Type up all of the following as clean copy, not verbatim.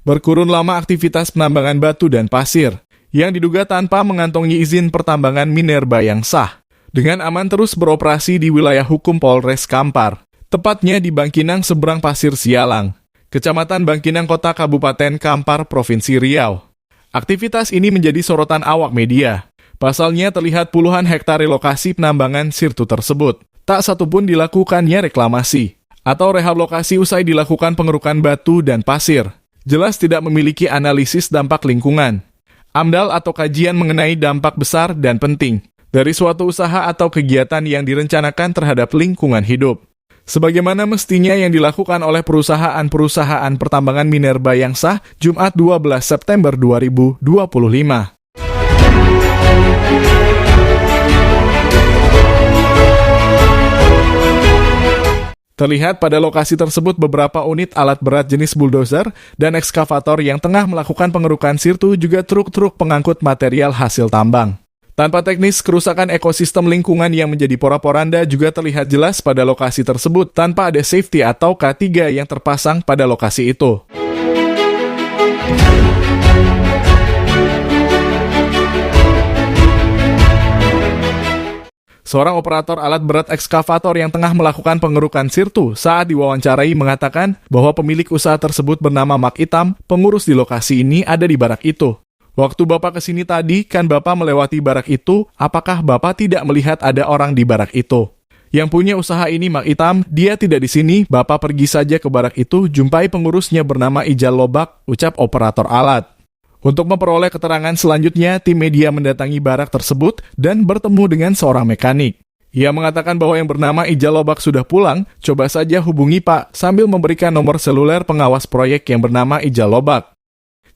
Berkurun lama aktivitas penambangan batu dan pasir, yang diduga tanpa mengantongi izin pertambangan minerba yang sah, dengan aman terus beroperasi di wilayah hukum Polres Kampar, tepatnya di Bangkinang seberang Pasir Sialang, Kecamatan Bangkinang Kota Kabupaten Kampar, Provinsi Riau. Aktivitas ini menjadi sorotan awak media. Pasalnya terlihat puluhan hektar relokasi penambangan sirtu tersebut. Tak satupun dilakukannya reklamasi atau rehab lokasi usai dilakukan pengerukan batu dan pasir. Jelas tidak memiliki analisis dampak lingkungan, AMDAL atau kajian mengenai dampak besar dan penting dari suatu usaha atau kegiatan yang direncanakan terhadap lingkungan hidup. Sebagaimana mestinya yang dilakukan oleh perusahaan-perusahaan pertambangan minerba yang sah Jumat 12 September 2025. Terlihat pada lokasi tersebut beberapa unit alat berat jenis bulldozer dan ekskavator yang tengah melakukan pengerukan sirtu, juga truk-truk pengangkut material hasil tambang. Tanpa teknis, kerusakan ekosistem lingkungan yang menjadi porak-poranda juga terlihat jelas pada lokasi tersebut tanpa ada safety atau K3 yang terpasang pada lokasi itu. Seorang operator alat berat ekskavator yang tengah melakukan pengerukan sirtu saat diwawancarai mengatakan bahwa pemilik usaha tersebut bernama Mak Itam, pengurus di lokasi ini ada di barak itu. Waktu Bapak kesini tadi, kan Bapak melewati barak itu, apakah Bapak tidak melihat ada orang di barak itu? Yang punya usaha ini Mak Itam, dia tidak di sini, Bapak pergi saja ke barak itu, jumpai pengurusnya bernama Ijal Lobak, ucap operator alat. Untuk memperoleh keterangan selanjutnya, tim media mendatangi barak tersebut dan bertemu dengan seorang mekanik. Ia mengatakan bahwa yang bernama Ijal Lobak sudah pulang, coba saja hubungi Pak, sambil memberikan nomor seluler pengawas proyek yang bernama Ijal Lobak.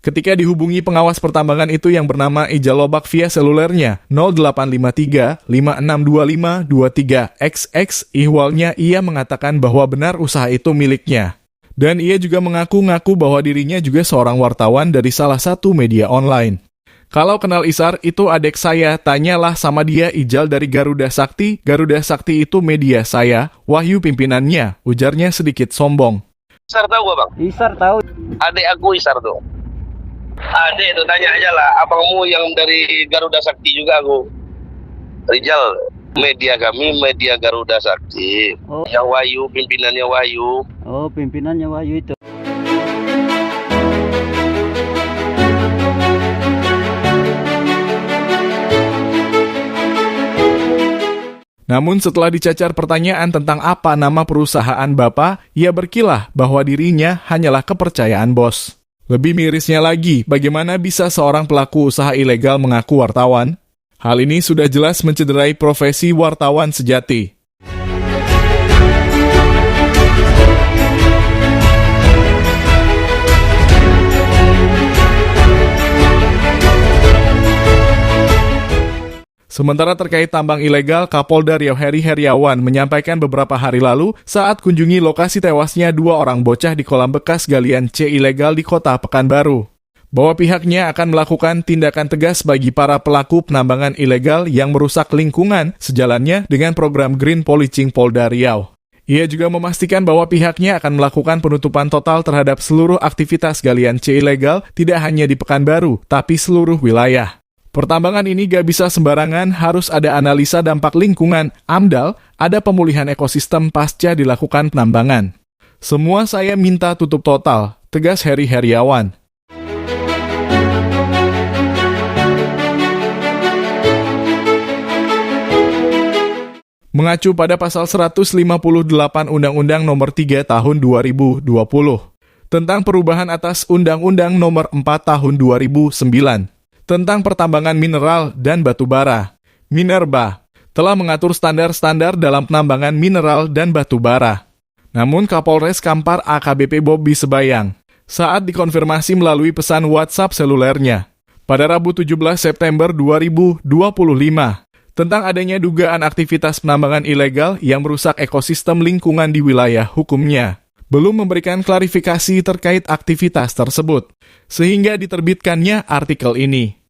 Ketika dihubungi pengawas pertambangan itu yang bernama Ijal Lobak via selulernya 0853 5625 23XX, ihwalnya ia mengatakan bahwa benar usaha itu miliknya. Dan ia juga mengaku-ngaku bahwa dirinya juga seorang wartawan dari salah satu media online. Kalau kenal Isar, itu adik saya, tanyalah sama dia. Ijal dari Garuda Sakti. Garuda Sakti itu media saya, Wahyu pimpinannya, ujarnya sedikit sombong. Isar tahu gak bang? Isar tahu. Adik aku Isar tuh. Adik tuh tanya aja lah, abangmu yang dari Garuda Sakti juga aku. Rijal, media kami, media Garuda Sakti. Oh. Yang Wahyu, pimpinannya Wahyu. Oh, pimpinannya Wahyu itu. Namun setelah dicacar pertanyaan tentang apa nama perusahaan Bapak, ia berkilah bahwa dirinya hanyalah kepercayaan bos. Lebih mirisnya lagi, bagaimana bisa seorang pelaku usaha ilegal mengaku wartawan? Hal ini sudah jelas mencederai profesi wartawan sejati. Sementara terkait tambang ilegal, Kapolda Riau Heri Heriawan menyampaikan beberapa hari lalu saat kunjungi lokasi tewasnya dua orang bocah di kolam bekas galian C ilegal di Kota Pekanbaru, bahwa pihaknya akan melakukan tindakan tegas bagi para pelaku penambangan ilegal yang merusak lingkungan sejalannya dengan program Green Policing Polda Riau. Ia juga memastikan bahwa pihaknya akan melakukan penutupan total terhadap seluruh aktivitas galian C ilegal tidak hanya di Pekanbaru, tapi seluruh wilayah. Pertambangan ini gak bisa sembarangan, harus ada analisa dampak lingkungan, AMDAL, ada pemulihan ekosistem pasca dilakukan penambangan. Semua saya minta tutup total, tegas Heri Heriawan. Mengacu pada pasal 158 Undang-Undang Nomor 3 Tahun 2020 tentang perubahan atas Undang-Undang Nomor 4 Tahun 2009 tentang pertambangan mineral dan batu bara, Minerba, telah mengatur standar-standar dalam penambangan mineral dan batu bara. Namun Kapolres Kampar AKBP Bobi Sebayang saat dikonfirmasi melalui pesan WhatsApp selulernya pada Rabu 17 September 2025 tentang adanya dugaan aktivitas penambangan ilegal yang merusak ekosistem lingkungan di wilayah hukumnya, belum memberikan klarifikasi terkait aktivitas tersebut, sehingga diterbitkannya artikel ini.